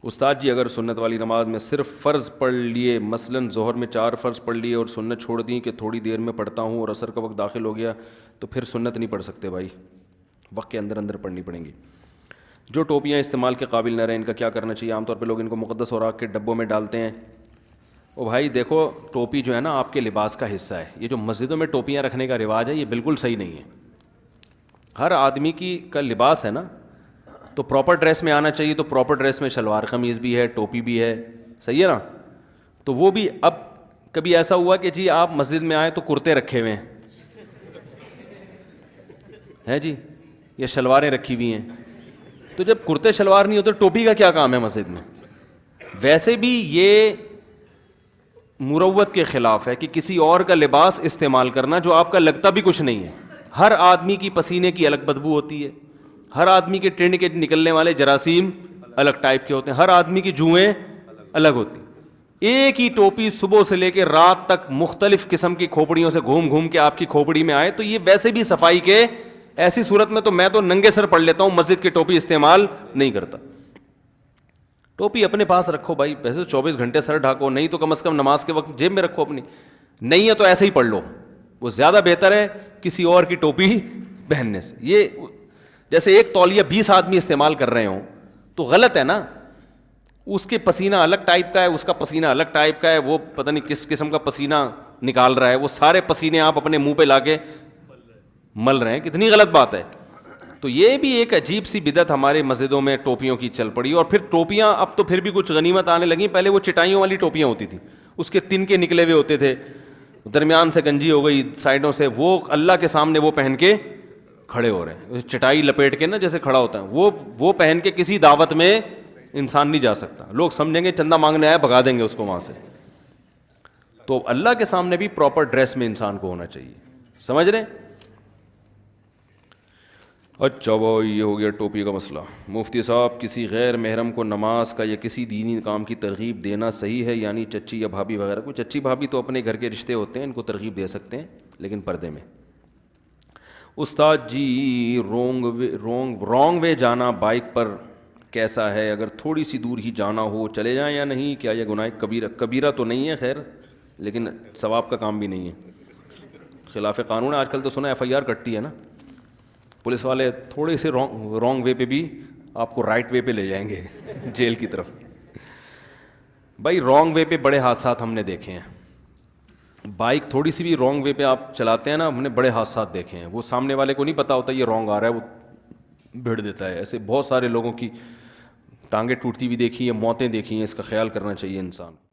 استاد جی اگر سنت والی نماز میں صرف فرض پڑھ لیے، مثلاً ظہر میں 4 فرض پڑھ لیے اور سنت چھوڑ دیں کہ تھوڑی دیر میں پڑھتا ہوں اور عصر کا وقت داخل ہو گیا، تو پھر سنت نہیں پڑھ سکتے بھائی، وقت کے اندر اندر پڑھنی پڑیں گی۔ جو ٹوپیاں استعمال کے قابل نہ رہیں ان کا کیا کرنا چاہیے؟ عام طور پہ لوگ ان کو مقدس اوراق کے ڈبوں میں ڈالتے ہیں۔ او بھائی دیکھو، ٹوپی جو ہے نا آپ کے لباس کا حصہ ہے۔ یہ جو مسجدوں میں ٹوپیاں رکھنے کا رواج ہے یہ بالکل صحیح نہیں ہے۔ ہر آدمی کا لباس ہے نا، تو پراپر ڈریس میں آنا چاہیے، تو پراپر ڈریس میں شلوار قمیض بھی ہے، ٹوپی بھی ہے، صحیح ہے نا؟ تو وہ بھی اب کبھی ایسا ہوا کہ جی آپ مسجد میں آئے تو کرتے رکھے ہوئے ہیں جی، یا شلواریں رکھی ہوئی ہیں، تو جب کرتے شلوار نہیں ہوتے ٹوپی کا کیا کام ہے مسجد میں؟ ویسے بھی یہ مروت کے خلاف ہے کہ کسی اور کا لباس استعمال کرنا جو آپ کا لگتا بھی کچھ نہیں ہے۔ ہر آدمی کی پسینے کی الگ بدبو ہوتی ہے، ہر آدمی کے ٹرین کے نکلنے والے جراثیم الگ ٹائپ کے ہوتے ہیں، ہر آدمی کی جوئیں الگ ہوتی ہیں۔ ایک ہی ٹوپی صبح سے لے کے رات تک مختلف قسم کی کھوپڑیوں سے گھوم گھوم کے آپ کی کھوپڑی میں آئے تو یہ ویسے بھی صفائی کے، ایسی صورت میں تو میں تو ننگے سر پڑھ لیتا ہوں، مسجد کی ٹوپی استعمال نہیں کرتا۔ ٹوپی اپنے پاس رکھو بھائی، ویسے 24 گھنٹے سر ڈھاکو، نہیں تو کم از کم نماز کے وقت جیب میں رکھو اپنی، نہیں ہے تو ایسے ہی پڑھ لو، وہ زیادہ بہتر ہے کسی اور کی ٹوپی پہننے سے۔ یہ جیسے ایک تولیہ 20 آدمی استعمال کر رہے ہوں تو غلط ہے نا، اس کے پسینہ الگ ٹائپ کا ہے، اس کا پسینہ الگ ٹائپ کا ہے، وہ پتہ نہیں کس قسم کا پسینہ نکال رہا ہے، وہ سارے پسینے آپ اپنے منہ پہ لا کے مل رہے ہیں، کتنی غلط بات ہے۔ تو یہ بھی ایک عجیب سی بدعت ہمارے مسجدوں میں ٹوپیوں کی چل پڑی۔ اور پھر ٹوپیاں اب تو پھر بھی کچھ غنیمت آنے لگیں، پہلے وہ چٹائیوں والی ٹوپیاں ہوتی تھیں، اس کے تن کے نکلے ہوئے ہوتے تھے، درمیان سے گنجی ہو گئی سائڈوں سے، وہ اللہ کے سامنے وہ پہن کے کھڑے ہو رہے ہیں، چٹائی لپیٹ کے نا جیسے کھڑا ہوتا ہے، وہ پہن کے کسی دعوت میں انسان نہیں جا سکتا، لوگ سمجھیں گے چندہ مانگنے آیا، بھگا دیں گے اس کو وہاں سے۔ تو اللہ کے سامنے بھی پراپر ڈریس میں انسان کو ہونا چاہیے، سمجھ رہے ہیں؟ اچھا وہ یہ ہو گیا ٹوپی کا مسئلہ۔ مفتی صاحب کسی غیر محرم کو نماز کا یا کسی دینی کام کی ترغیب دینا صحیح ہے؟ یعنی چچی یا بھابھی وغیرہ کو؟ چچی بھابھی تو اپنے گھر کے رشتے ہوتے ہیں، ان کو ترغیب دے سکتے ہیں لیکن پردے میں۔ استاد جی رونگ وے جانا بائک پر کیسا ہے؟ اگر تھوڑی سی دور ہی جانا ہو چلے جائیں یا نہیں؟ کیا یہ گناہ کبیرہ تو نہیں ہے خیر، لیکن ثواب کا کام بھی نہیں ہے، خلاف قانون ہے۔ آج کل تو سنا FIR کٹتی ہے نا پولیس والے، تھوڑے سے رونگ وے پہ بھی آپ کو رائٹ وے پہ لے جائیں گے جیل کی طرف۔ بھائی رونگ وے پہ بڑے حادثات ہم نے دیکھے ہیں، بائک تھوڑی سی بھی رونگ وے پہ آپ چلاتے ہیں نا، ہم نے بڑے حادثات دیکھے ہیں، وہ سامنے والے کو نہیں پتا ہوتا یہ رونگ آ رہا ہے، وہ بھیڑ دیتا ہے۔ ایسے بہت سارے لوگوں کی ٹانگیں ٹوٹتی ہوئی دیکھی ہیں، موتیں دیکھی ہیں، اس کا خیال کرنا چاہیے انسان۔